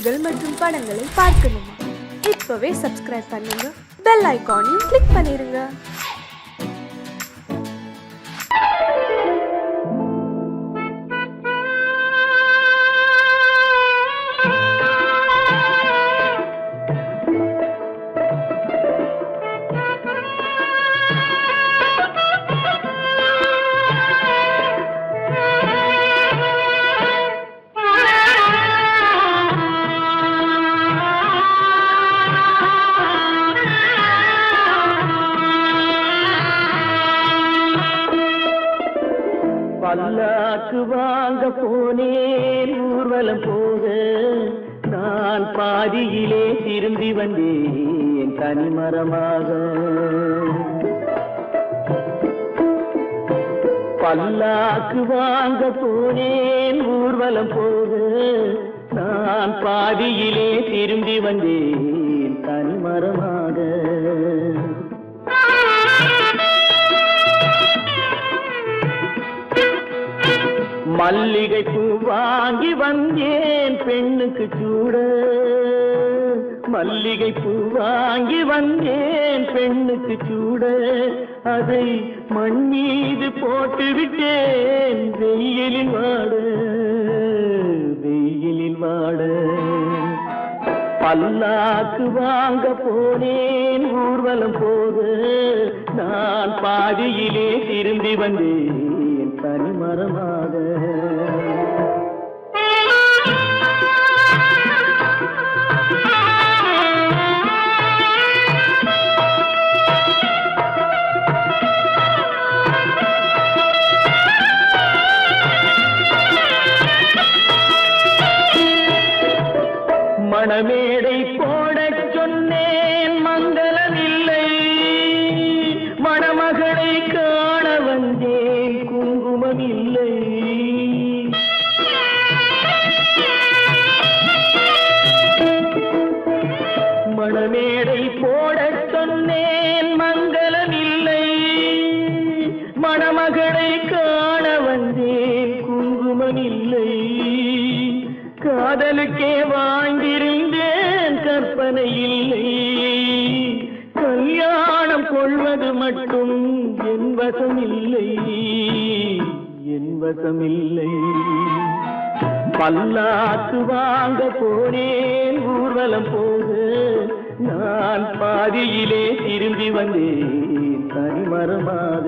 நிகழ்ச்சிகள் மற்றும் படங்களை பார்க்கணுமா? இப்பவே சப்ஸ்கிரைப் பண்ணுங்க, பெல் ஐகானையும் கிளிக் பண்ணிருங்க. பல்லாக்கு வாங்க போனேன் ஊர்வலம் போக, நான் பாதியிலே திரும்பி வந்தேன் தனிமரமாக. பல்லாக்கு வாங்க போனேன் ஊர்வலம் போக, நான் பாதியிலே திரும்பி வந்தேன் தனிமரமாக. மல்லிகை பூ வாங்கி வந்தேன் பெண்ணுக்கு சூட, மல்லிகை பூ வாங்கி வந்தேன் பெண்ணுக்கு சூட, அதை மண் மீது போட்டு விட்டேன் வெயிலில் வாட, வெயிலில் வாட. பல்லாக்கு வாங்க போனேன் ஊர்வலம் போக, நான் பாதியிலே திரும்பி வந்தேன் தனிமரமாக. மணமேடை போடச் சொன்னேன் மங்களமில்லை, மணமகளை காண வந்தேன் குங்குமமில்லை. மணமேடை போடச் சொன்னேன் மங்களமில்லை, மணமகளை காண வந்தேன் குங்குமமில்லை. காதலுக்கே வாழ்ந்திருந்தேன் கற்பனை இல்லை, கல்யாணம் கொள்வது மட்டும் என் வசமில்லை, என் வசமில்லை. பல்லாக்கு வாங்க போனேன் ஊர்வலம் போக, நான் பாதியிலே திரும்பி வந்தேன் தனிமரமாக.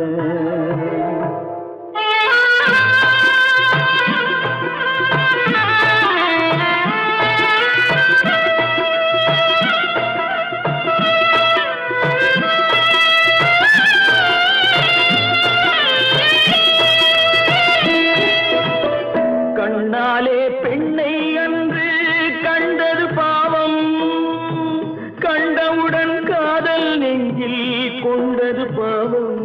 கண்ணாலே பெண்ணை அன்று கண்டது பாவம், கண்டவுடன் காதல் நெஞ்சில் கொண்டது பாவம்.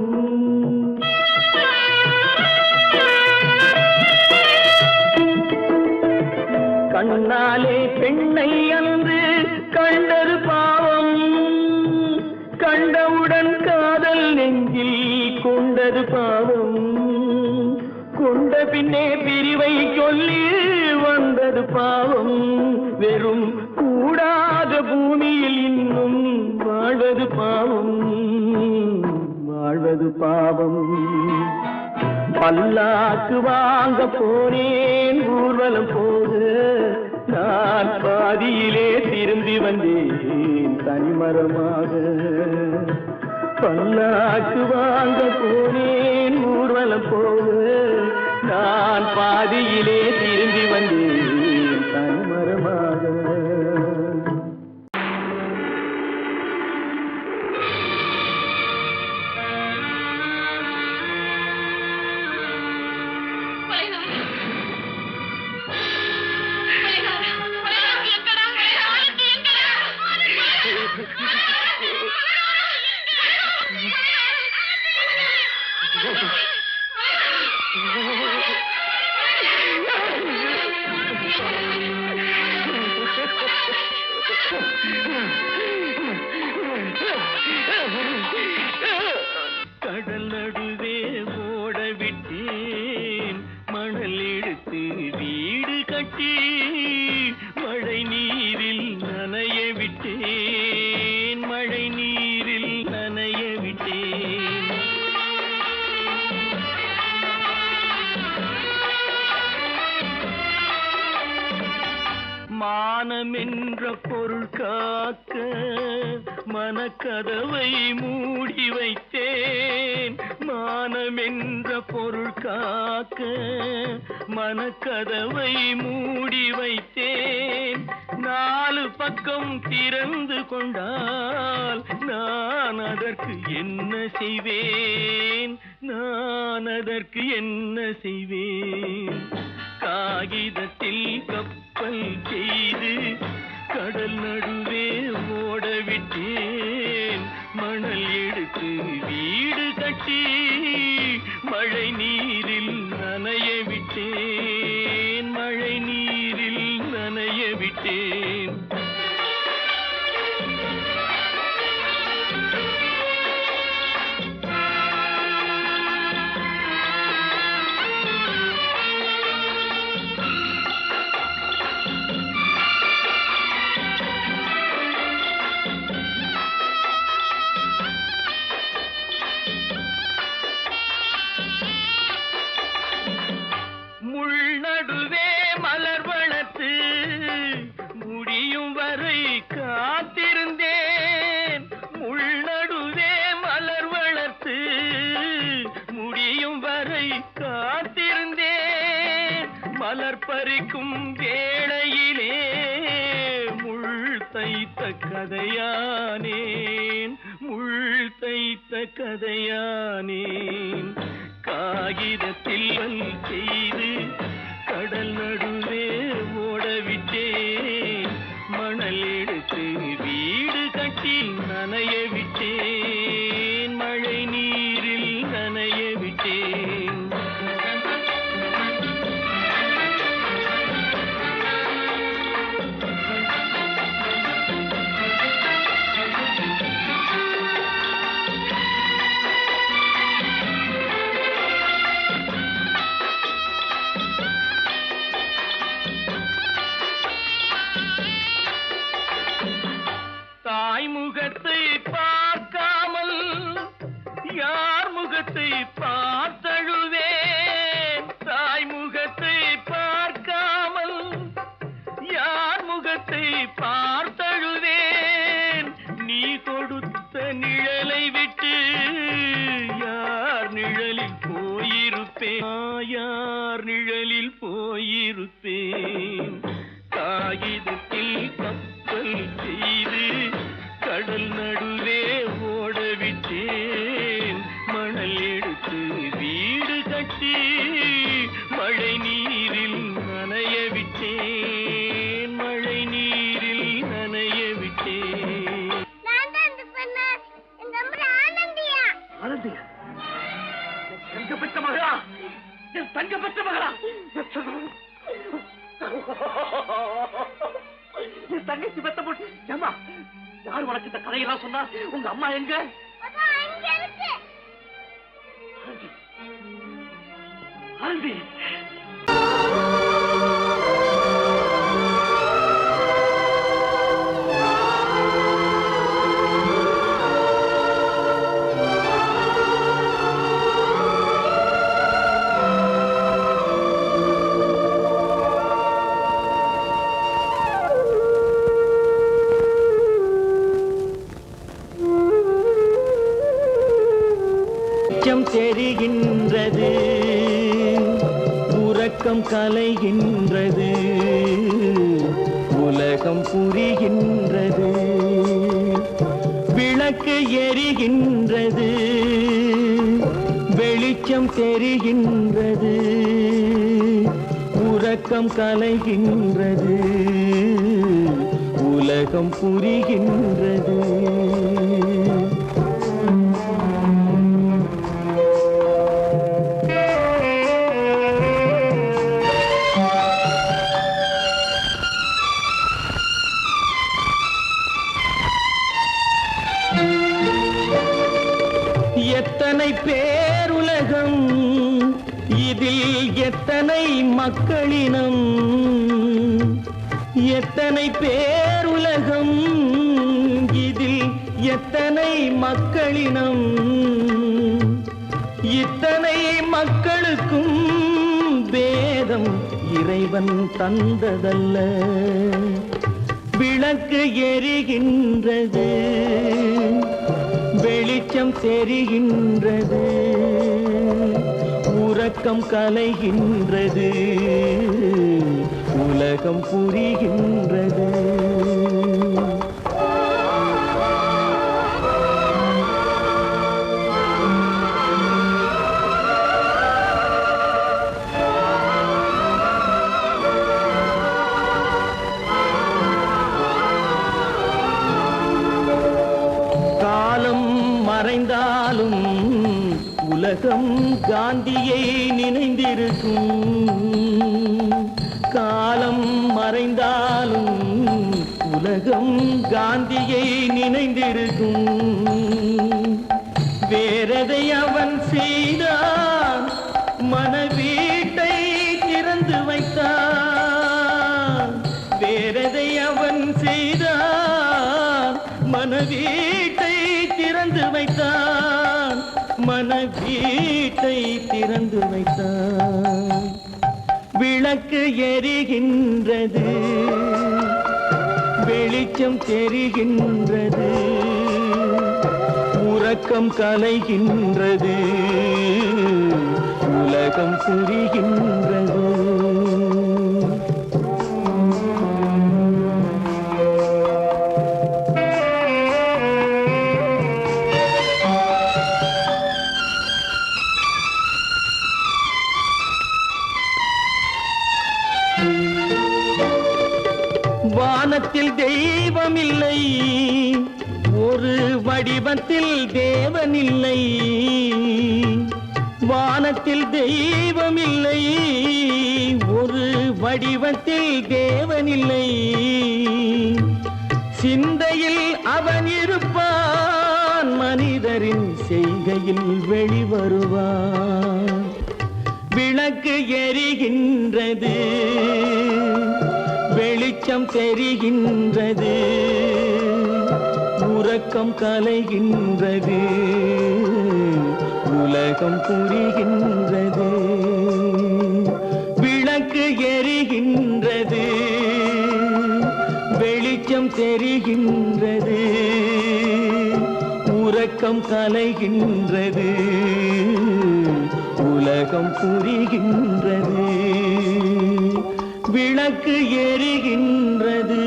கண்ணாலே பெண்ணை அன்று கண்டது பாவம், கண்டவுடன் காதல் நெஞ்சில் கொண்டது பாவம். கொண்ட பின்னே பிரிவை சொல்லி வந்தது பாவம், வெறும் கூடாத பூமியில் இன்னும் வாழ்வது பாவம், வாழ்வது பாவம். பல்லாக்கு வாங்க போனேன் ஊர்வலம் போக, நான் பாதியிலே திரும்பி வந்தேன் தனிமரமாக. பல்லாக்கு வாங்க போனேன் ஊர்வலம் போக, நான் பாதியிலே திரும்பி வந்தேன் தனிமரமாக. மானம் என்ற பொருள் காக்க மனக்கதவை மூடி வைத்தேன். மானம் என்ற பொருள் காக்க மனக்கதவை மூடி வைத்தேன். 4 பக்கம் திறந்து கொண்டால் நான் அதற்கு என்ன செய்வேன்? நான் அதற்கு என்ன செய்வேன்? காகிதத்தில் கப்பல் செய்து கடல் நடுவே ஓடவிட்டேன். மணல் எடுத்து வீடு கட்டி மழை நீரில் நனைய விட்டேன். மழை நீரில் நனைய விட்டேன். நடுவே மலர் வளர்த்து முடியும் வரை காத்திருந்தேன். முள்நடுவே மலர் வளர்த்து முடியும் வரை காத்திருந்தேன். மலர் பறிக்கும் வேளையிலே முள் தைத்த கதையானேன். முள் தைத்த கதையானேன். காகிதத்தில் செய்து கடல் நடுவே ஓடவிட்டேன். மணல் எடுத்து வீடு கட்டி நனைய விட்டேன். மழை நீரில் நனைய விட்டேன். முகத்தை பார்க்காமல் யார் முகத்தை பார்த்தழுவேன். தாய் முகத்தை பார்க்காமல் யார் முகத்தை பார்த்தழுவேன். நீ கொடுத்த நிழலை விட்டு யார் நிழலில் போயிருப்பேன். யார் நிழலில் போயிருப்பேன். காகிதத்தில் கப்பல் செய்து கடல் நடுவே ஓடவிட்டேன். மணல் எடுத்து வீடு கட்டி மழை நீரில் நனைய விட்டேன். மழை நீரில் நனைய விட்டேன். ஆனந்தியா? தங்க பெற்ற மகளா? என் தங்க பெற்ற மகளா? என் தங்கச்சி பெத்த போட்டு ஏமா யார் உனக்கு இந்த கதையெல்லாம் சொன்னா? உங்க அம்மா எங்க? ஆனந்தி, தெரிகின்றது, உறக்கம் கலைகின்றது, உலகம் புரிகின்றது, விளக்கு எரிகின்றது, வெளிச்சம் தெரிகின்றது, உறக்கம் கலைகின்றது, உலகம் புரிகின்றது. எத்தனை பேருலகம், இதில் எத்தனை மக்களினம், எத்தனை பேருலகம், இதில் எத்தனை மக்களினம், இத்தனை மக்களுக்கும் வேதம் இறைவன் தந்ததல்ல. விளக்கு எரிகின்றது, வெளிச்சம் தெரிகின்றது, உறக்கம் கலைகின்றது, உலகம் புரிகின்றது. காலம் மறைந்தாலும் உலகம் காந்தியை நினைந்திருக்கும். காலம் மறைந்தாலும் உலகம் காந்தியை நினைந்திருக்கும். வேறதை அவன் செய்தான், மனவீட்டை திறந்து வைத்தான். வேறதை அவன் செய்தான், மனவீட்டை திறந்து வைத்தான். மனவீட்டை திறந்து வைத்தான். விளக்கு எரிகின்றது, வெளிச்சம் தெரிகின்றது, உறக்கம் கலைகின்றது, உலகம் புரிகின்றது. வானத்தில் தெய்வமில்லை, ஒரு வடிவத்தில் தேவனில்லை. வானத்தில் தெய்வமில்லை, ஒரு வடிவத்தில் தேவனில்லை. சிந்தையில் அவன் இருப்பான், மனிதரின் செய்கையில் வெளிவருவான். விளக்கு எரிகின்றது, வெளிச்சம் தெரிகின்றது, உறக்கம் கலைகின்றது, உலகம் புரிகின்றது. விளக்கு எரிகின்றது, வெளிச்சம் தெரிகின்றது, உறக்கம் கலைகின்றது, உலகம் புரிகின்றது. விளக்கு எரிகின்றது.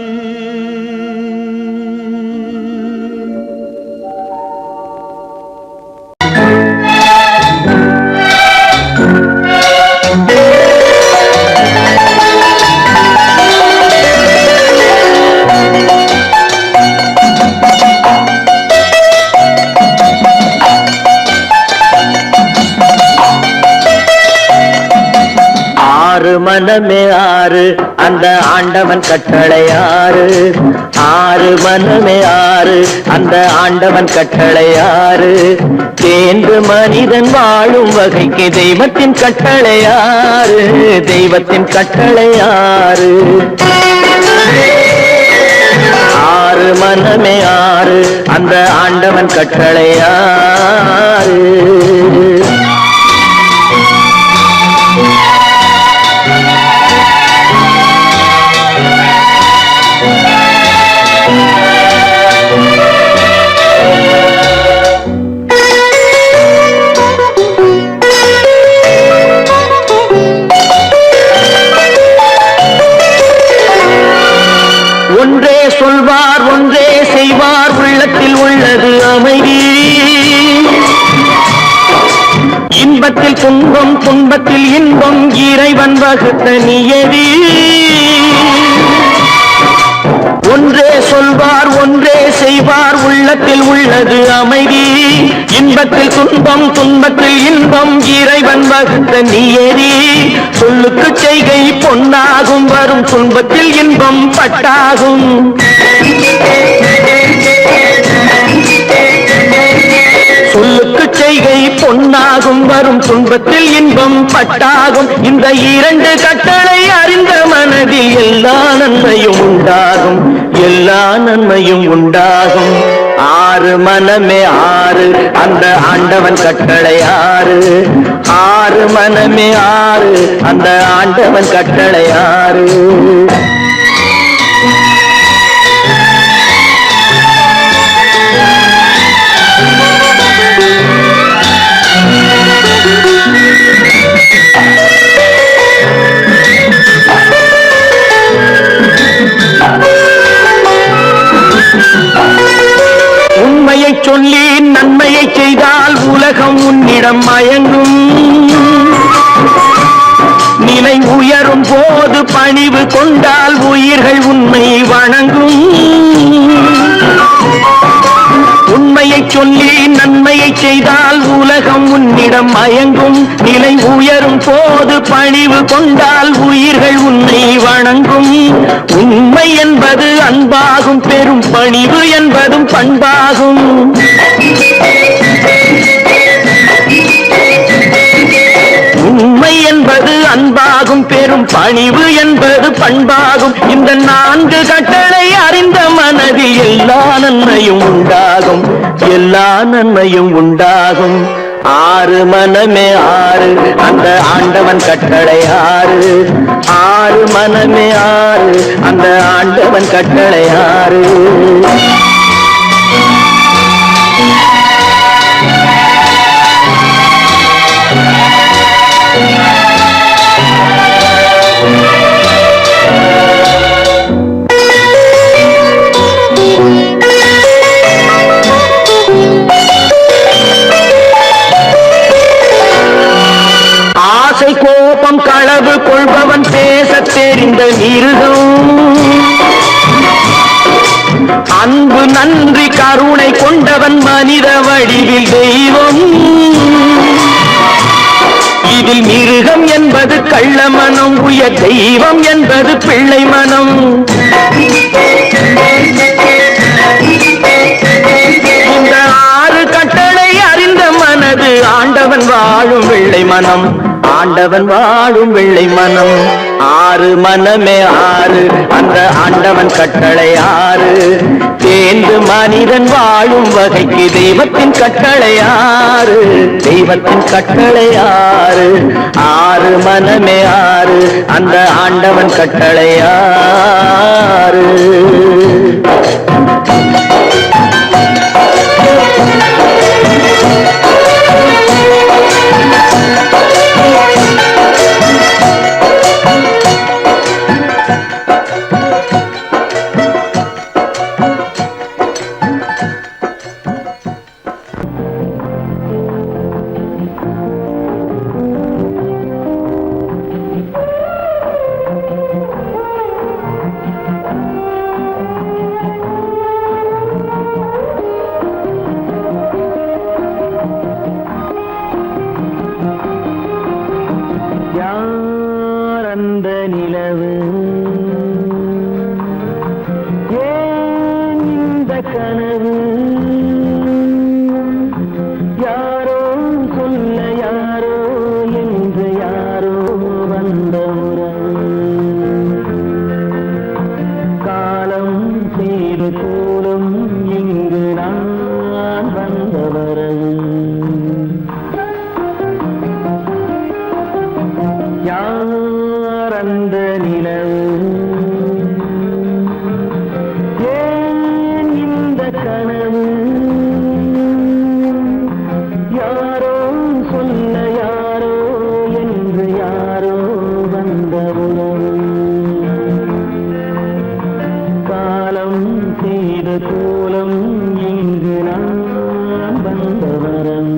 மனமே ஆறு, அந்த ஆண்டவன் கட்டளை ஆறு. ஆறு மனமே ஆறு, அந்த ஆண்டவன் கட்டளை ஆறு. தேர்ந்து மனிதன் வாழும் வகைக்கு தெய்வத்தின் கட்டளை ஆறு. தெய்வத்தின் கட்டளை ஆறு. ஆறு மனமே ஆறு, அந்த ஆண்டவன் கட்டளை ஆறு. ஒன்றே சொல்வார், ஒன்றே செய்வார், உள்ளத்தில் உள்ளது அமைதி. இன்பத்தில் துன்பம், துன்பத்தில் இன்பம், இறைவன் வகுத்த நியதி. ஒன்றே சொல்வார், ஒன்றே செய்வார், உள்ளத்தில் உள்ளது அமைதி. இன்பத்தில் துன்பம், துன்பத்தில் இன்பம், இறைவன் வகுத்த நியதி. சொல்லுக்கு செய்கை பொன்னாகும், வரும் துன்பத்தில் இன்பம் பட்டாகும். சொல்லுக்கு செய்கை பொன்னாகும், வரும் துன்பத்தில் இன்பம் பட்டாகும். இந்த இரண்டு கட்டளை அறிந்த மனதில் எல்லா நன்மையும் உண்டாகும், எல்லா நன்மையும் உண்டாகும். ஆறு மனமே ஆறு அந்த ஆண்டவன் கட்டளை ஆறு. ஆறு மனமே ஆறு அந்த ஆண்டவன் கட்டளை ஆறு. உண்மையை சொல்லி நன்மையை செய்தால் உலகம் உன்னிடம் மயங்கும். நிலை உயரும் போது பணிவு கொண்டால் உயிர்கள் உன்னை வணங்கும். உண்மையை சொல்லி நன்மையை செய்தால் உலகம் உன்னிடம் மயங்கும். நிலை உயரும் போது பணிவு கொண்டால் உயிர்கள் உன்னை வணங்கும். உண்மை என்பது அன்பாகும், பெரும் பணிவு என்பதும் பண்பாகும். உண்மை என்பது அன்பாகும், பெரும் பணிவு என்பது பண்பாகும். இந்த 4 கட்டளை அறிந்த மனதில் எல்லா நன்மையும் உண்டாகும், எல்லா நன்மையும் உண்டாகும். ஆறு மனமே ஆறு அந்த ஆண்டவன் கட்டளை ஆறு. ஆறு மனமே ஆறு அந்த ஆண்டவன் கட்டளை ஆறு. ஆசை கோபம் களவு கொள்பவன் பேசத் தெரிந்த மிருகம். அன்பு நன்றி கருணை கொண்டவன் மனித வடிவில் தெய்வம். இதில் மிருகம் என்பது கள்ள மனம், உயர் தெய்வம் என்பது பிள்ளை மனம். இந்த 6 கட்டளை அறிந்த மனது ஆண்டவன் வாழும் வெள்ளை மனம், ஆண்டவன் வாழும் வெள்ளை மனம். ஆறு மனமே ஆறு அந்த ஆண்டவன் கட்டளை ஆறு. தேர்ந்து மனிதன் வாழும் வகைக்கு தெய்வத்தின் கட்டளை ஆறு, தெய்வத்தின் கட்டளை ஆறு. ஆறு மனமே ஆறு அந்த ஆண்டவன் கட்டளை ஆறு. அந்த நிலவு ஏன் இந்த கனவு? யாரோ சொல்ல யாரோ என்று யாரோ வந்த உறவு. காலம் செய்த கோலம் இங்கு நான் வந்த வரவு. அந்த நிலவு ஏன் இந்த கனவு? யாரோ சொல்ல யாரோ என்று யாரோ வந்த உறவு. காலம் செய்த கோலம் இங்கு நான் வந்த வரவு.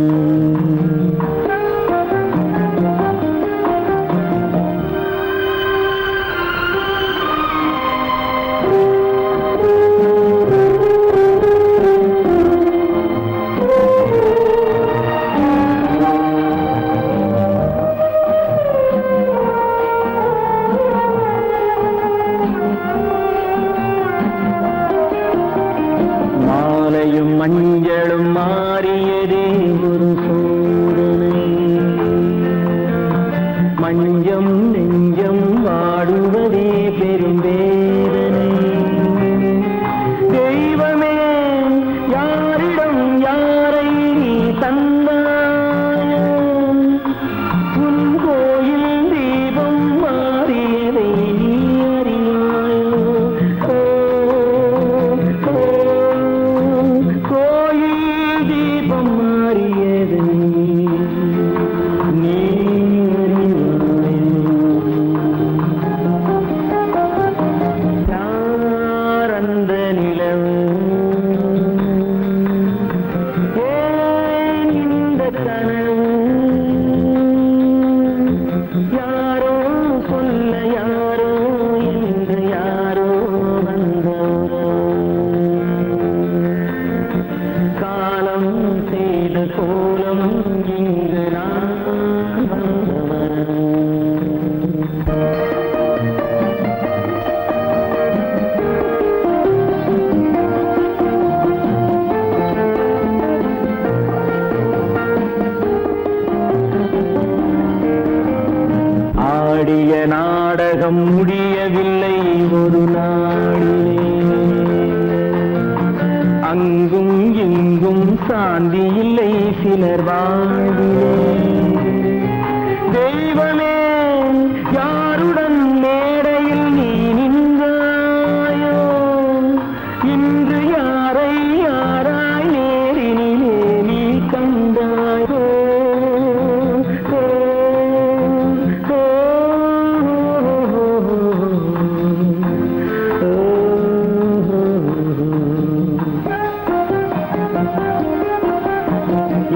சாந்தி இல்லை சிலர் வாழ்விலே. தெய்வமே யாருடன் மேடையில் நீ நின்றாயோ, இன்று யாரை யாராய் நேரினிலே நீ கண்டாயோ.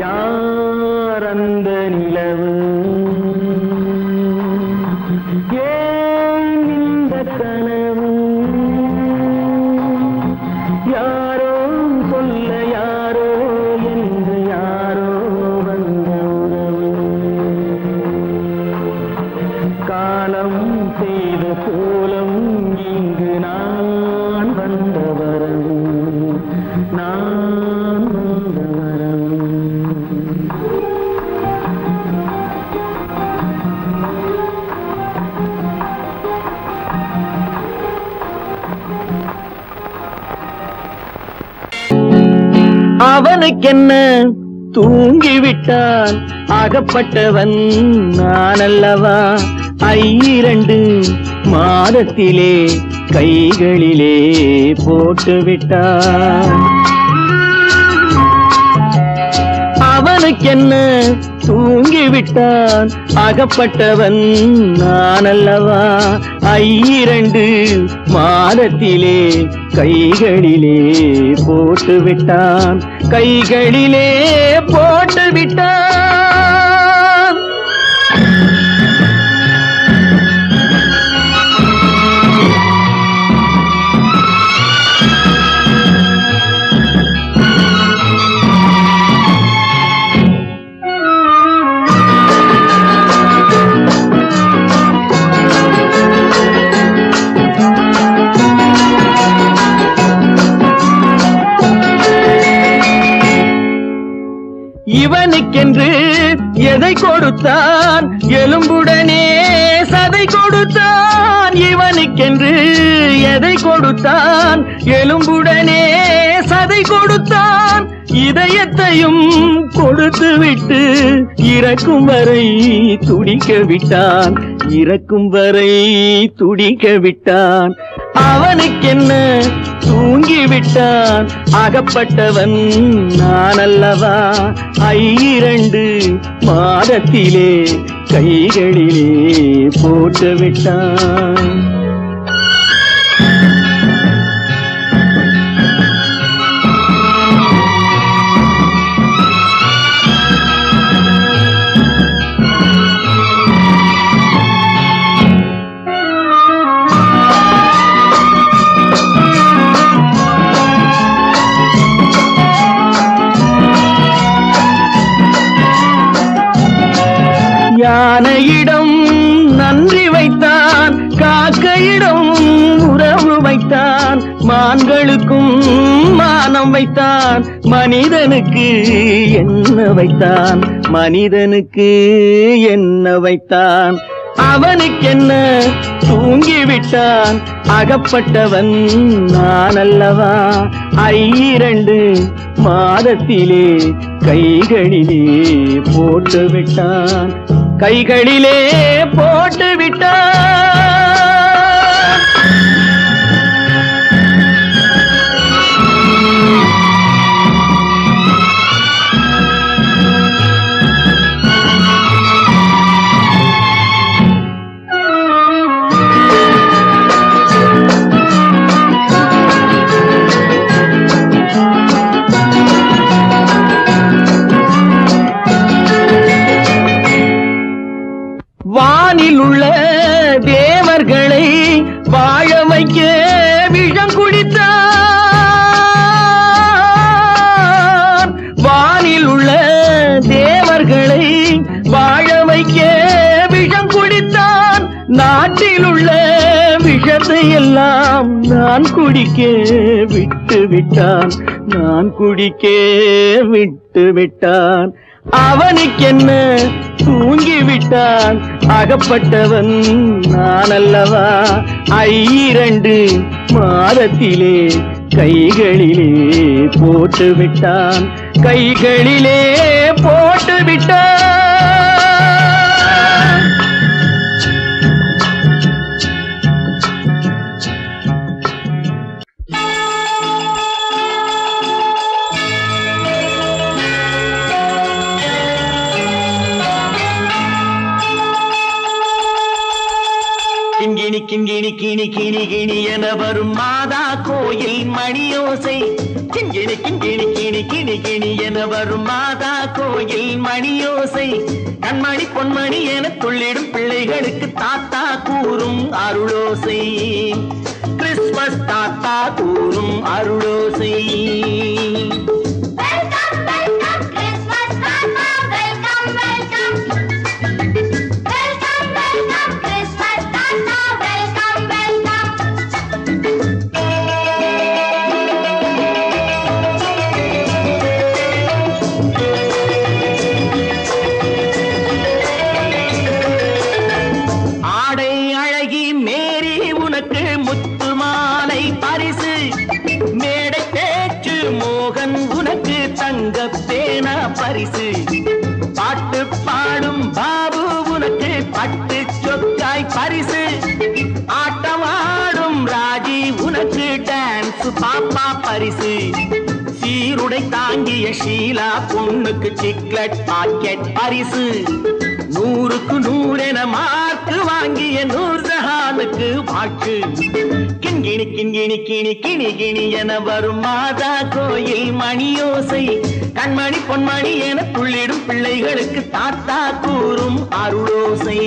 யார் அந்த நிலவு, ஏன் இந்த கனவு, யாரோ சொல்ல யாரோ என்று யாரோ வந்த உறவு. காலம் செய்த கோலம் இங்கு நான் வந்த வரவு, நான் வந்த வரவு. அவனுக்கென்ன தூங்கிவிட்டான், அகப்பட்டவன் நான் அல்லவா. 2 மாதத்திலே கைகளிலே போட்டுவிட்டான். அவனுக்கென்ன தூங்கிவிட்டான், அகப்பட்டவன் நான் அல்லவா. 2 மாதத்திலே கைகளிலே போட்டுவிட்டான், கைகளிலே போட்டுவிட்டான். இவனுக்கென்று எதை கொடுத்தான், எலும்புடனே சதை கொடுத்தான். இவனுக்கென்று எதை கொடுத்தான், எலும்புடனே சதை கொடுத்தான். இதயத்தையும் கொடுத்து விட்டு இறக்கும் வரை துடிக்க விட்டான், இறக்கும் வரை துடிக்க விட்டான். அவனுக்கென்ன தூங்கிவிட்டான், அகப்பட்டவன் நான் அல்லவா. 2 மாதத்திலே கைகளிலே போட்டுவிட்டான். யானையிடம் நன்றி வைத்தான், காக்கையிடம் உறவு வைத்தான். மான்களுக்கும் மானம் வைத்தான், மனிதனுக்கு என்ன வைத்தான், மனிதனுக்கு என்ன வைத்தான். அவனுக்கென்ன தூங்கிவிட்டான், அகப்பட்டவன் நான் அல்லவா. 2 மாதத்திலே கைகளிலே போட்டுவிட்டான், கைகளிலே போட்டுவிட்டான். வானில் உள்ள தேவர்களை வாழ வைக்க விஷம் குடித்தான். வானில் உள்ள தேவர்களை வாழ வைக்க விஷம் குடித்தான். நாட்டில் உள்ள விஷத்தை எல்லாம் நான் குடிக்க விட்டு விட்டான், நான் குடிக்க விட்டு விட்டான். அவனுக்கென்ன தூங்கிவிட்டான் அகப்பட்டவன் நான் அல்லவா 2 மாதத்திலே கைகளிலே போட்டு விட்டான் கைகளிலே போட்டு விட்டான். கிண்கிணி கிண்கிணி கிணி கிணி கிணி என வரும் மாதா கோயில் மணியோசை கிண்கிணி கிண்கிணி கிணி கிணி கிணி என வரும் மாதா கோயில் மணியோசை கண்மணி பொன்மணி என துள்ளிடும் பிள்ளைகளுக்கு தாத்தா கூறும் அருளோசை கிறிஸ்துமஸ் தாத்தா கூறும் அருளோசை. பரிசு பாட்டு பாடும் பாபு உனக்கு பட்டு சொக்காய் பரிசு ஆட்டமாடும் ராஜி உனக்கு டான்ஸ் பாப்பா பரிசு சீருடை தாங்கிய ஷீலா பொண்ணுக்கு சிக்லெட் பாக்கெட் பரிசு 100க்கு 100 என மார்க்கு வாங்கிய நூர்ஜஹானுக்கு வாக்கு கிண்கிணி கிண்கிணி கிணி கிணி கிணி என வரும் மாதா கோயில் மணியோசை கண்மணி பொன்மணி என துள்ளிடும் பிள்ளைகளுக்கு தாத்தா கூறும் அருளோசை.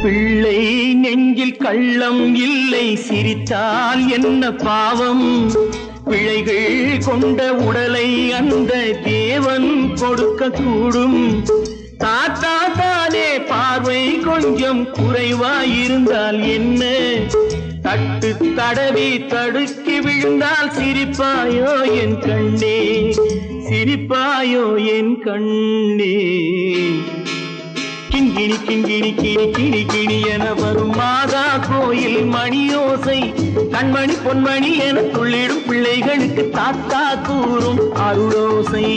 பிள்ளை நெஞ்சில் கள்ளம் இல்லை சிரித்தால் என்ன பாவம் பிழைகள் கொண்ட உடலை அந்த தேவன் கொடுக்க கூடும் தாத்தா தானே பார்வை கொஞ்சம் குறைவாயிருந்தால் என்ன தட்டு தடவி தடுக்கி விழுந்தால் சிரிப்பாயோ என் கண்ணே சிரிப்பாயோ என் கண்ணே. கிண்கிணி கிண்கிணி கிணி கிணி கிணி என வரும் மாதா கோயில் மணியோசை கண்மணி பொன்மணி என துள்ளிடும் பிள்ளைகளுக்கு தாத்தா கூறும் அருளோசை.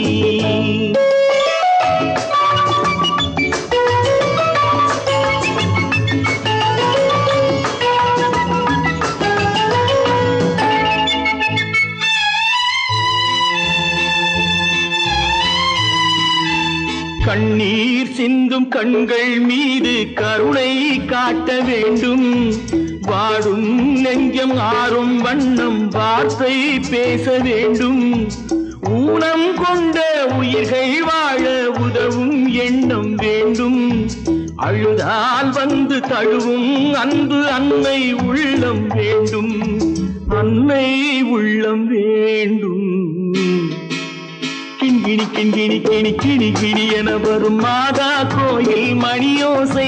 கண்ணீர் சிந்தும் கண்கள் மீது கருணை காட்ட வேண்டும் வாடும் நெஞ்சம் ஆறும் வண்ணம் வார்த்தை பேச வேண்டும் ஊனம் கொண்ட உயிர்கள் வாழ உதவும் எண்ணம் வேண்டும் அழுதால் வந்து தழுவும் அன்பு அன்னை உள்ளம் வேண்டும் அன்னை உள்ளம் வேண்டும். கிண்கிணி கிண்கிணி கிணி கிணி கிணி என வரும் மாதா கோயில் மணியோசை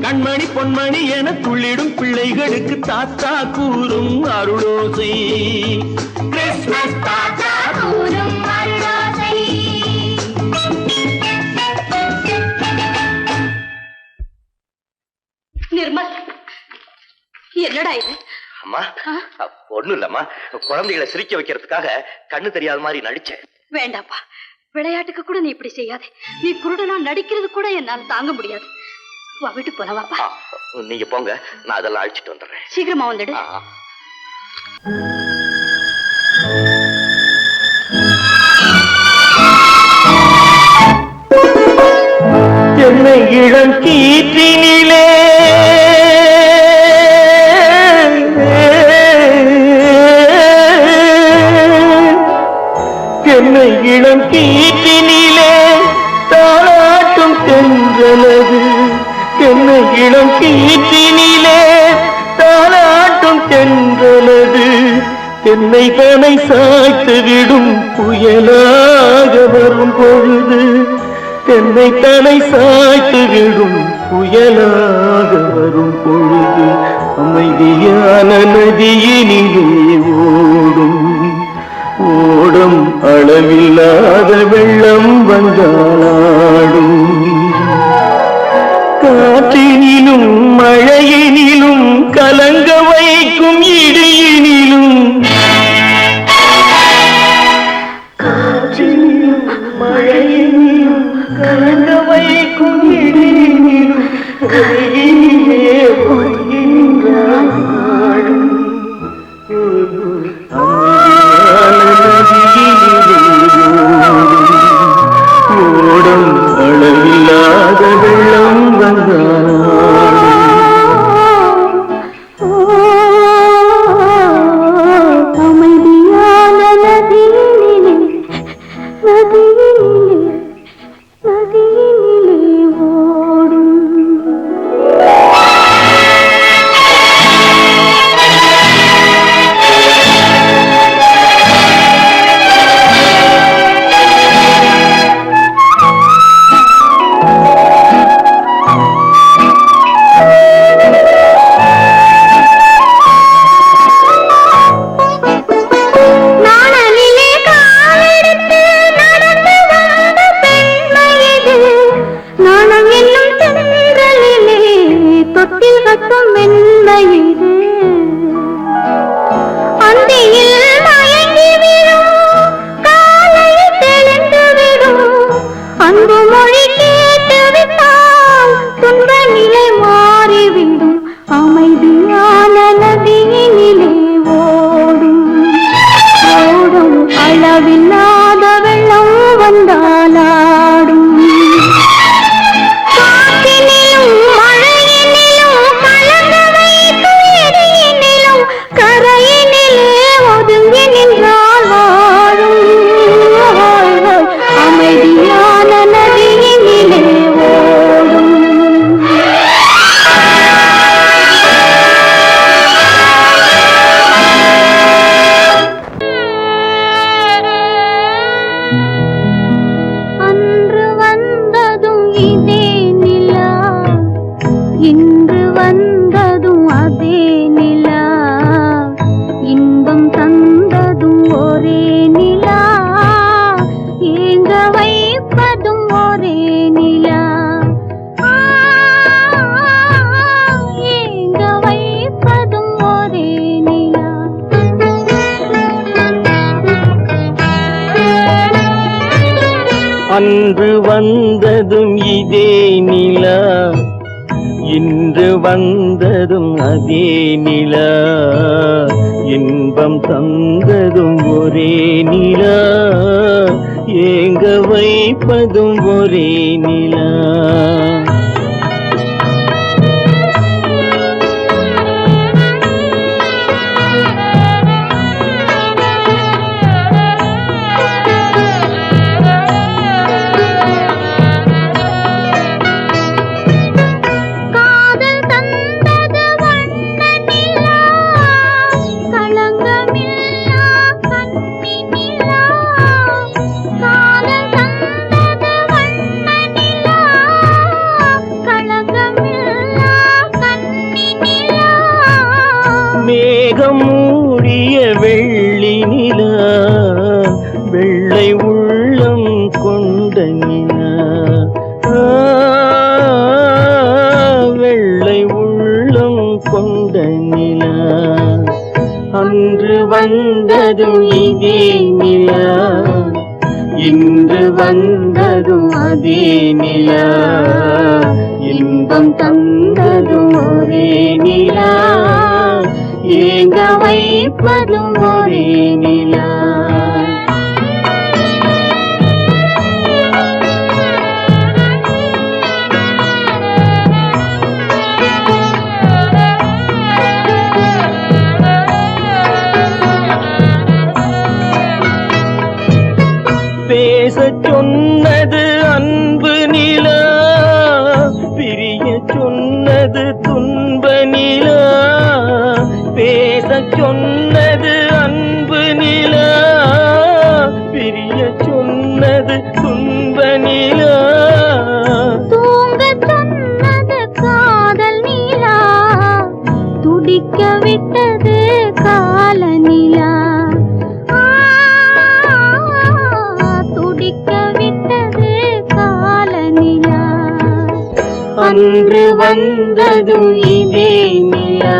கண்மணி பொன்மணி என துள்ளிடும் பிள்ளைகளுக்கு தாத்தா கூறும் அருளோசை கிறிஸ்துமஸ் தாத்தா கூறும் அருளோசை. நிர்மல், என்னடா இது? அம்மா ஒண்ணும் இல்லம்மா, குழந்தைகளை சிரிக்க வைக்கிறதுக்காக கண்ணு தெரியாத மாதிரி நடிச்சேன். வேண்டாப்பா, விளையாட்டுக்கு கூட நீ இப்படி செய்யாதே. நீ குருடனா நடிக்கிறது கூட என்னால தாங்க முடியாது. வா, வீட்டுக்கு போல. வாப்பா. நீங்க போங்க, நான் அதெல்லாம் அழிச்சிட்டு வந்துடுறேன். சீக்கிரமா வந்துடு. என்னை இளம் கீற்றினிலே என்னை இளம் கீற்றினிலே தாளாட்டும் தென்றலது. என்னை இளம் கீற்றினிலே தாளாட்டும் தென்றலது. என்னை தனை சாய்த்து விடும் புயலாக வரும் பொழுது. என்னை தலை சாய்த்து விடும் புயலாக வரும் பொழுது. அமைதியான நதியினிலே ஓடும் ஓடும் அளவில்லாத வெள்ளம் வந்தாடும். காற்றினிலும் மழையினிலும் கலங்க வைக்கும் இடியினிலும். காற்றினிலும் மழையினிலும் கலங்க வைக்கும் இடியினிலும் கையிலே ஒதுங்கின்றான் நாடும். ஓடும் அளவில்லாத வெள்ளம் வந்தாடும். அமைதியான நதியினிலே ஓடும். அமைதியான நதியினிலே ஓடும் ஓடும் அளவில்லாத வெள்ளம் வந்தாலாடும். காற்றினிலும் மழையினிலும் கலங்க வைக்கும் இடியினிலும் கரையினிலே ஒதுங்கி நின்றால் வாழும். அமைதியான நதியினிலே ஓடும். அன்று வந்ததும் இதே நிலா, இன்று வந்ததும் அதே நிலா. இன்பம் தந்ததும் ஒரே நிலா, ஏங்க வைப்பதும் ஒரே நிலா. ஏங்க வைப்பதும் ஒரே நிலா. அன்று வந்ததும் இதே நிலா, இன்று வந்ததும் அதே நிலா. இன்பம் தந்ததும் ஒரே நிலா, ஏங்க வைப்பதும் ஒரே நிலா. காதல் தந்தது வண்ண நிலா, களங்கமில்லா கன்னி நிலா. காதல் தந்தது வண்ண நிலா, களங்கமில்லா கன்னி நிலா. மேகம் மூடிய வெள்ளி நிலா, வெள்ளை உள்ளம் கொண்ட நிலா. வெள்ளை உள்ளம் கொண்ட நிலா. அன்று வந்ததும் இதே நிலா, இன்று வந்ததும் அதே நிலா, இன்பம் தந்ததும் ஒரே நிலா, ஏங்க வைப்பதும் ஒரே நிலா. பேசச் சொன்னது அன்பு நிலா, பிரிய சொன்னது துன்ப நிலா. பேசச் சொன்னது அன்பு நிலா, பிரிய சொன்னது துன்ப நிலா. தூங்கச் சொன்னது காதல் நிலா, துடிக்க விட்டது கால நிலா. அன்று வந்ததும் இதே நிலா,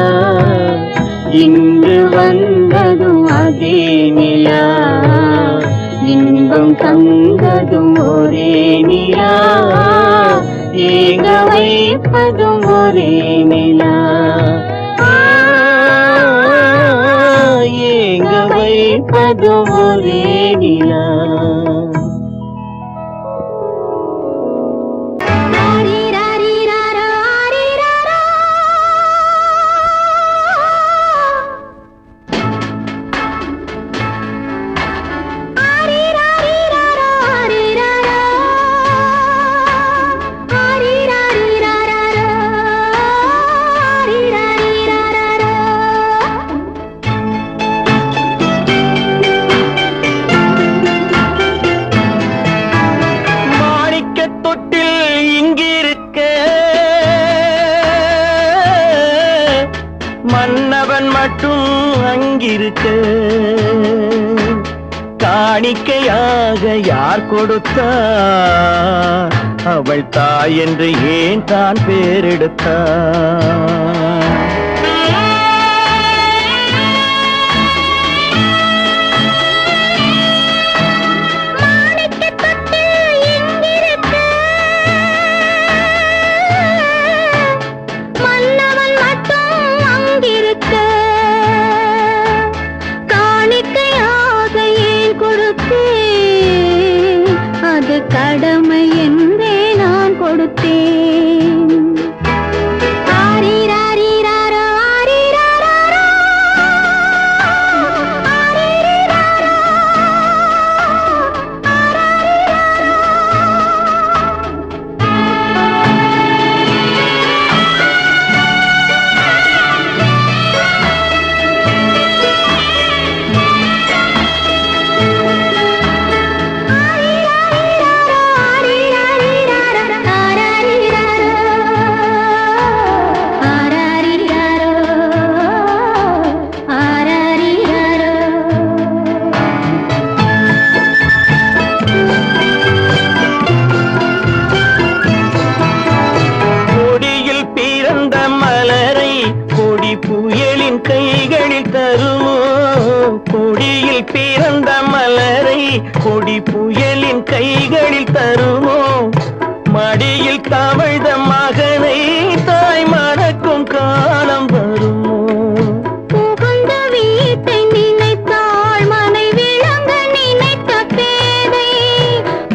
இன்று வந்ததும் அதே நிலா, இன்பம் தந்ததும் ஒரே நிலா, ஏங்க வைப்பதும் ஒரே நிலா. ஏங்க வைப்பதும் ஒரே நிலா. மன்னவன் மட்டும் அங்கிருக்க, காணிக்கையாக யார் கொடுத்தார்? அவள் தாய் என்று ஏன் தான் பேரெடுத்தார்? கடமை என்றே நான் கொடுத்தேன். ஆரிராரிராரோ, ஆரிராரோ, ஆரிராரோ, புயலின் கைகளில் தருமோ? கொடியில் பிறந்த மலரை கொடி புயலின் கைகளில் தருமோ? மடியில் தவழ்ந்த மகனை தாய் மறக்கும் காலம் வருமோ? புகுந்த வீட்டை நினைத்தாள் மனை விளங்க நினைத்த பேதை.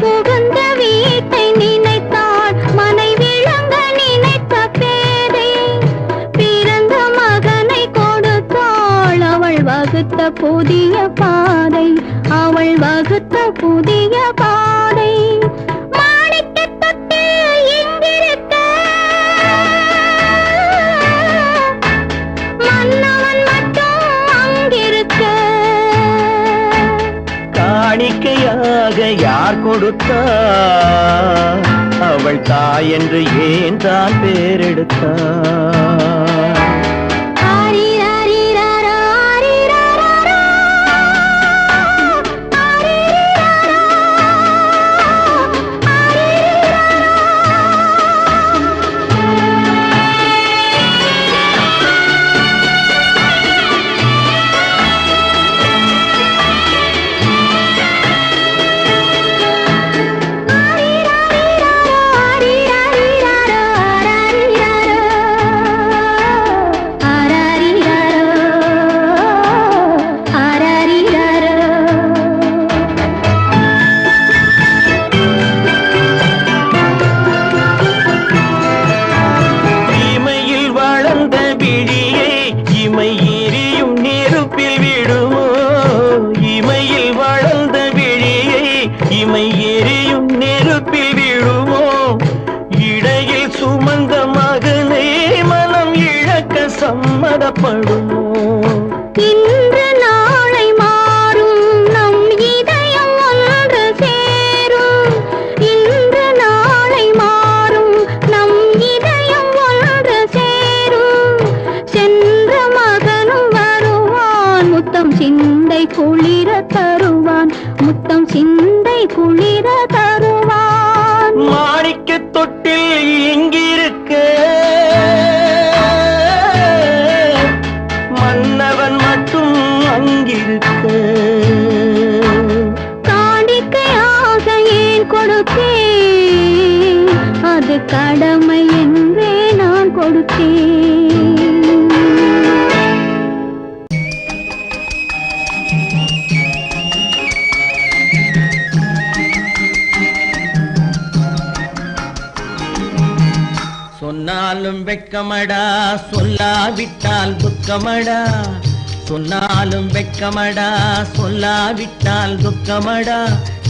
புகுந்த வீட்டை நினைத்தாள் மனை விளங்க நினைத்த பேதை. பிறந்த மகனை கொடுத்தாள் அவள் வகுத்த புதிய பாதை. அவள் வகுத்த புதிய பாதை. காணிக்கையாக யார் கொடுத்தார்? அவள் தாய் என்று ஏன் தான் பேரெடுத்தார்? புறப்படுமோ? இன்று நாளை மாறும் நம் இதயம் ஒன்று சேரும். இன்று நாளை மாறும் நம் இதயம் ஒன்று சேரும். சென்ற மகனும் வருவான், முத்தம் சிந்தை குளிர தருவான், முத்தம் சிந்தை குளிர தருவான். மாணிக்க தொட்டில் இங்கிருக்க மன்னவன் மட்டும் அங்கிருக்க. காணிக்கையாக ஏன் கொடுத்தேன், அது கடமை என்றே நான் கொடுத்தேன். சொன்னாலும் வெட்கமடா, சொல்லாவிட்டால் துக்கமடா. சொன்னாலும் வெட்கமடா, சொல்லாவிட்டால் துக்கமடா.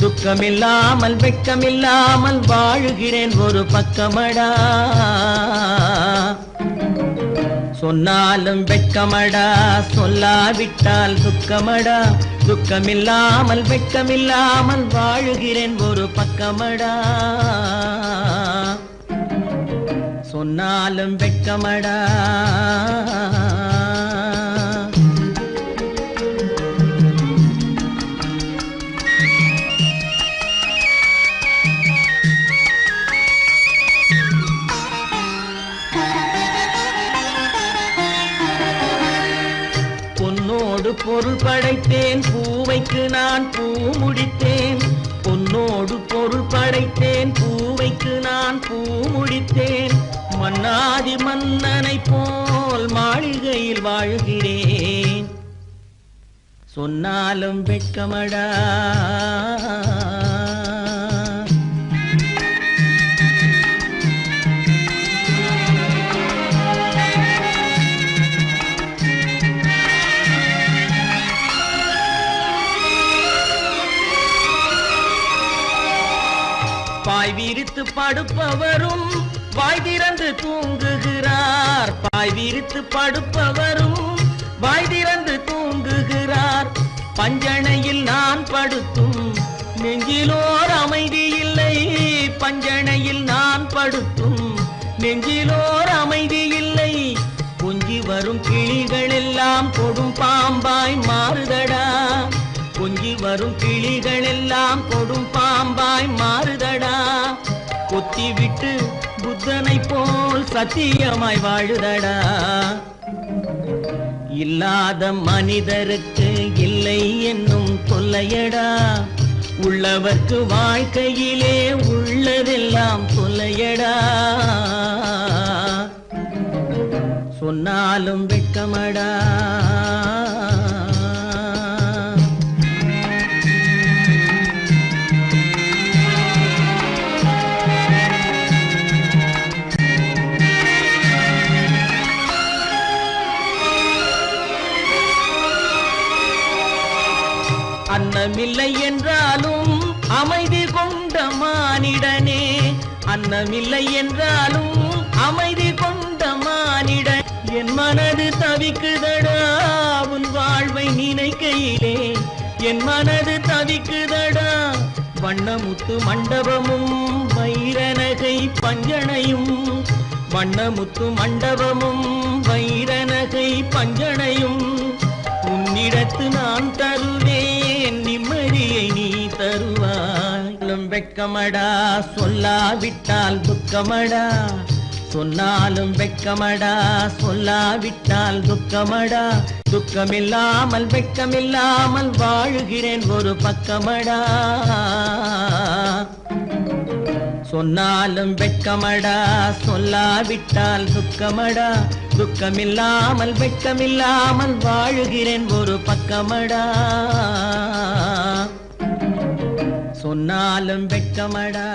துக்கமில்லாமல் வெட்கமில்லாமல் வாழுகிறேன் ஒரு பக்கமடா. சொன்னாலும் வெட்கமடா, சொல்லாவிட்டால் துக்கமடா. துக்கமில்லாமல் வெட்கமில்லாமல் வாழுகிறேன் ஒரு பக்கமடா. சொன்னாலும் வெட்கமடா. பொன்னோடு பொருள் படைத்தேன், பூவைக்கு நான் பூ முடித்தேன். பொன்னோடு பொருள் படைத்தேன், பூவைக்கு நான் பூ முடித்தேன். மன்னாதி மன்னனை போல் மாளிகையில் வாழ்கிறேன். சொன்னாலும் வெட்கமடா. பாய் விரித்து படுப்பவரும் வாய் திறந்து தூங்குகிறார். பாய் விரித்து படுப்பவரும் வாய் திறந்து தூங்குகிறார். பஞ்சணையில் நான் படுத்தும் நெஞ்சிலோர் அமைதி இல்லை. பஞ்சணையில் நான் படுத்தும் நெஞ்சிலோர் அமைதி இல்லை. கொஞ்சி வரும் கிளிகள் எல்லாம் கொடும் பாம்பாய் மாறுதடா. கொஞ்சி வரும் கிளிகள் எல்லாம் கொடும் பாம்பாய் மாறுதடா. கொத்தி விட்டு புத்தனை போல் சத்தியமாய் வாழுதடா. இல்லாத மனிதருக்கு இல்லை என்னும் தொல்லையடா. உள்ளவர்க்கு வாழ்க்கையிலே உள்ளதெல்லாம் தொல்லையடா. சொன்னாலும் வெட்கமடா. அன்னமில்லை என்றாலும் அமைதி கொண்ட மானிடனே. அன்னமில்லை என்றாலும் அமைதி கொண்ட மானிடன். என் மனது தவிக்குதடா உன் வாழ்வை நினைக்கையிலே. என் மனது தவிக்குதடா. வண்ணமுத்து மண்டபமும் வைரநகை பஞ்சனையும். வண்ணமுத்து மண்டபமும் வைரநகை பஞ்சனையும். உன்னிடத்து நான் தருவேன், நிம்மதியை நீ தருவாய். வெட்கமடா, சொல்லாவிட்டால் துக்கமடா. சொன்னாலும் வெட்கமடா, சொல்லாவிட்டால் துக்கமடா. துக்கமில்லாமல் வெட்கமில்லாமல் வாழுகிறேன் ஒரு பக்கமடா. சொன்னாலும் வெட்கமடா, சொல்லாவிட்டால் துக்கமடா. துக்கமில்லாமல் வெட்கமில்லாமல் வாழுகிறேன் ஒரு பக்கமடா. சொன்னாலும் வெட்கமடா.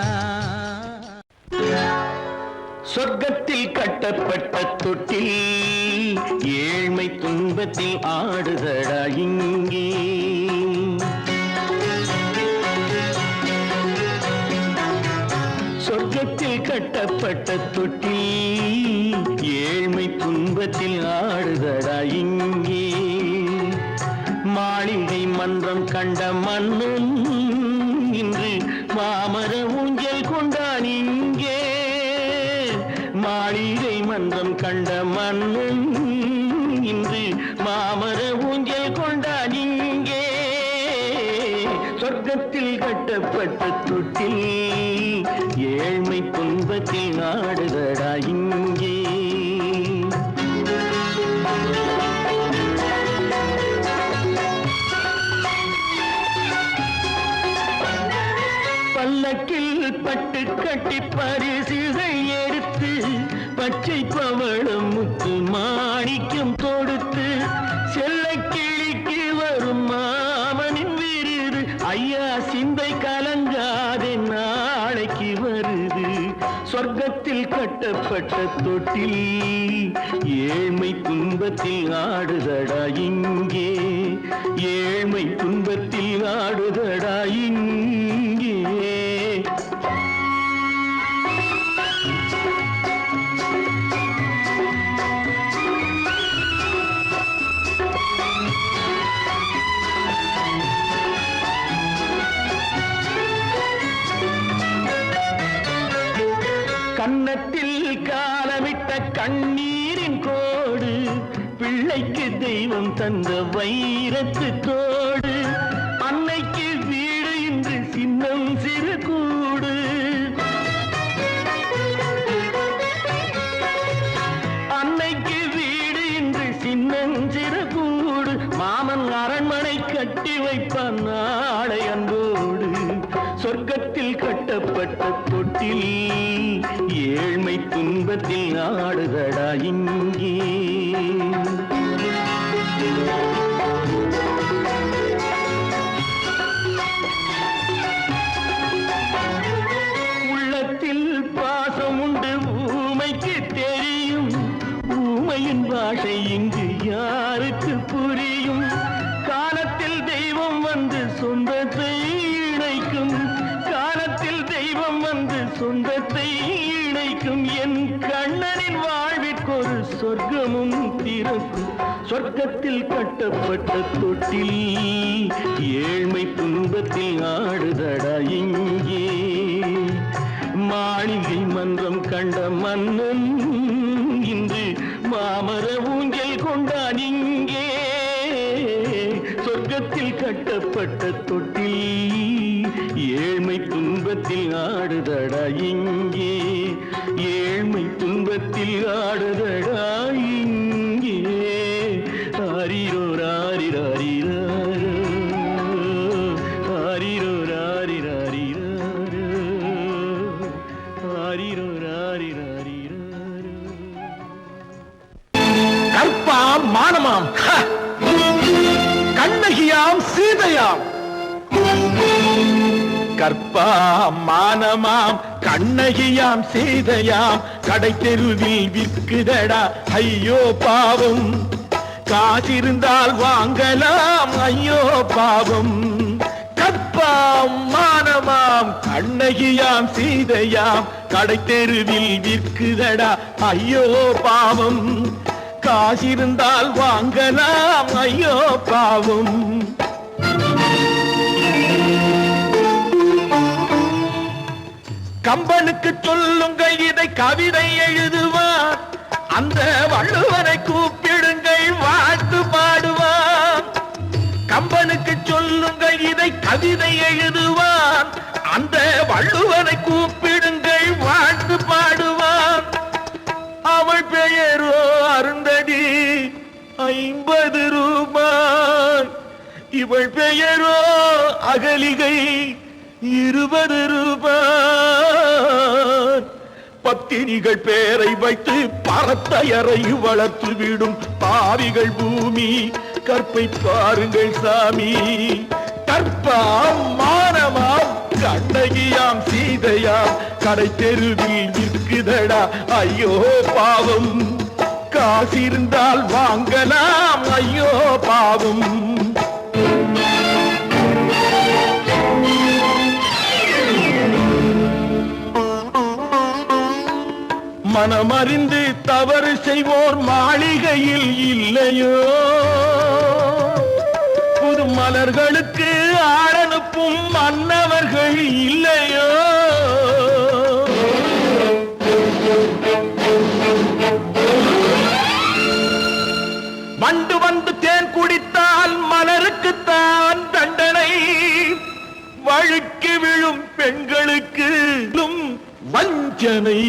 சொர்க்கத்தில் கட்டப்பட்ட தொட்டில் ஏழ்மை துன்பத்தில் ஆடுதடா இங்கே. சொர்க்கத்தில் கட்டப்பட்ட தொட்டில் ஏழ்மை துன்பத்தில் ஆடுதடா இங்கே மாளிகை மன்றம் கண்ட மன்னன் இன்று மாமர ஊஞ்சல் கொண்டான் இங்கே மாளிகை மன்றம் கண்ட மன்னன் இன்று மாமர ஊஞ்சல் கொண்டான் இங்கே சொர்க்கத்தில் கட்டப்பட்ட தொட்டில் ஏழ்மை துன்பத்தில் ஆடுதடா இங்கே பல்லக்கில் பட்டு கட்டி பரிசுகள் எடுத்து பச்சை பவளம் முத்து மாணிக்கம் தொடுத்து செல்ல கிளிக்கு வரும் மாமனின் விருது ஐயா சிந்தை கலங்காதே நாளைக்கு வருது சொர்க்கத்தில் கட்டப்பட்ட தொட்டில் ஏழ்மை துன்பத்தில் ஆடுதடா இங்கே ஏழ்மை துன்பத்தில் ஆடுதடா இங்கே கன்னத்தில் காலமிட்ட கண்ணீரின் கோடு பிள்ளைக்கு தெய்வம் தந்த வைரத்து தோடு அன்னைக்கு வீடு இன்று சின்னம் சிறு கூடு அன்னைக்கு வீடு இன்று சின்னம் சிறு கூடு மாமன் அரண்மனை கட்டி வைப்பான் நாளை அன்போடு சொர்க்கத்தில் கட்டப்பட்ட தொட்டில் ஏழ்மை துன்பத்தில் ஆடுதடா இங்கே உள்ளத்தில் பாசம் உண்டு ஊமைக்கு தெரியும் ஊமையின் பாஷை இங்கு யாருக்கு புரியும் காலத்தில் தெய்வம் வந்து சொந்தத்தை இணைக்கும் காலத்தில் தெய்வம் வந்து சொந்தத்தை இணைக்கும் என் கண்ணனின் வாழ்விற்கொரு சொர்க்கமும் திறக்கும் சொர்க்கத்தில் கட்டப்பட்ட தொட்டில் ஏழ்மை துன்பத்தில் ஆடுதடா இங்கே மாளிகை மன்றம் கண்ட மன்னன் இன்று மாமர ஊஞ்சல் கொண்டான் இங்கே சொர்க்கத்தில் கட்டப்பட்ட தொட்டில் ஏழ்மை துன்பத்தில் ஆடுதடா இங்கே ஏழ்மை துன்பத்தில் ஆடுதடா இங்கே ஆரிரோ ராரிராரிராரோ ஆரிரோ ராரிராரிராரோ ஆரிரோ ராரிராரிராரோ கற்பாம் மானமாம் கண்ணகியாம் சீதையாம் கற்பாம் மானமாம் கண்ணகியாம் சீதையாம் கடை தெருவில் விற்குதடா ஐயோ பாவம் காசிருந்தால் வாங்கலாம் ஐயோ பாவம் கற்பாம் மானமாம் கண்ணகியாம் சீதையாம் கடை தெருவில் விற்குதடா ஐயோ பாவம் காசிருந்தால் வாங்கலாம் ஐயோ பாவம் கம்பனுக்கு சொல்லுங்கள் இதை கவிதை எழுதுவார் அந்த வள்ளுவனை கூப்பிடுங்கள் வாழ்த்து பாடுவார் கம்பனுக்கு சொல்லுங்கள் இதை கவிதை எழுதுவார் அந்த வள்ளுவனை கூப்பிடுங்கள் வாழ்த்து பாடுவார் அவள் பெயரோ அருந்ததி 50 ரூபாய் இவள் பெயரோ அகலிகை 20 ரூபாய் பத்தினிகள் பேரை வைத்து பரத்தையறை வளர்த்து விடும் பாவிகள் பூமி கற்பை பாருங்கள் சாமி கற்பாம் மானமாம் கண்ணகியாம் சீதையாம் கடை தெருவில் விற்குதடா ஐயோ பாவம் காசிருந்தால் வாங்கலாம் ஐயோ பாவம் மனமறிந்து தவறு செய்வோர் மாளிகையில் இல்லையோ புது மலர்களுக்கு ஆளனுப்பும் மன்னவர்கள் இல்லையோ வண்டு வந்து தேன் குடித்தால் மலருக்குத்தான் தண்டனை வழுக்கி விழும் பெண்களுக்கு வஞ்சனை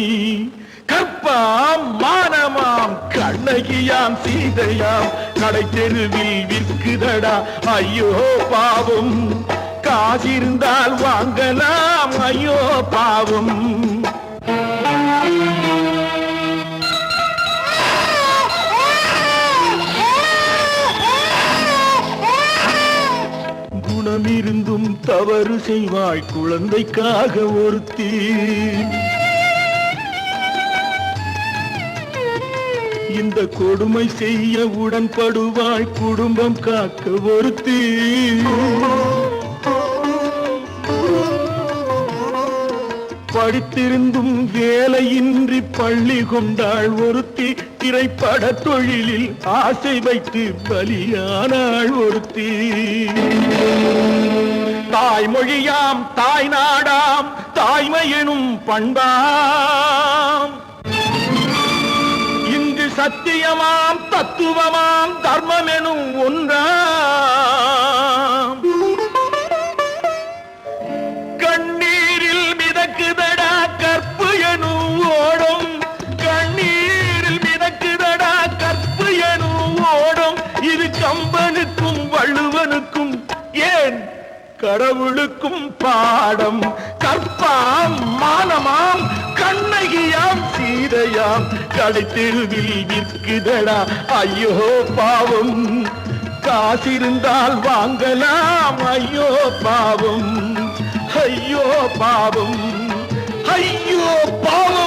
கற்பாம் மானமாம் கண்ணகியாம் சீதையாம் கடை தெருவில் விற்குதடா ஐயோ பாவம் காசிருந்தால் வாங்கலாம் ஐயோ பாவம் குணமிருந்தும் தவறு செய்வாய் குழந்தைக்காக ஒருத்தி இந்த கொடுமை செய்ய உடன்படுவாய் குடும்பம் காக்க ஒருத்தி படித்திருந்தும் வேலையின்றி பள்ளி கொண்டாள் ஒருத்தி திரைப்பட தொழிலில் ஆசை வைத்து பலியானாள் ஒருத்தி தாய்மொழியாம் தாய் நாடாம் தாய்மை எனும் பண்பாம் இங்கு சத்தியமாம் தத்துவமாம் தர்மம் எனும் ஒன்றாம் கண்ணீரில் மிதக்குதடா கற்பு எனும் ஓடும் கண்ணீரில் மிதக்குதடா கற்பு எனும் ஓடும் இது கம்பனுக்கும் வள்ளுவனுக்கும் ஏன் கடவுளுக்கும் பாடம் கற்பாம் மானமாம் கண்ணகியாம் சீதையாம் கடைத்தெருவில் விற்குதடா ஐயோ பாவம் காசிருந்தால் வாங்கலாம் ஐயோ பாவம் ஐயோ பாவம் ஐயோ பாவம்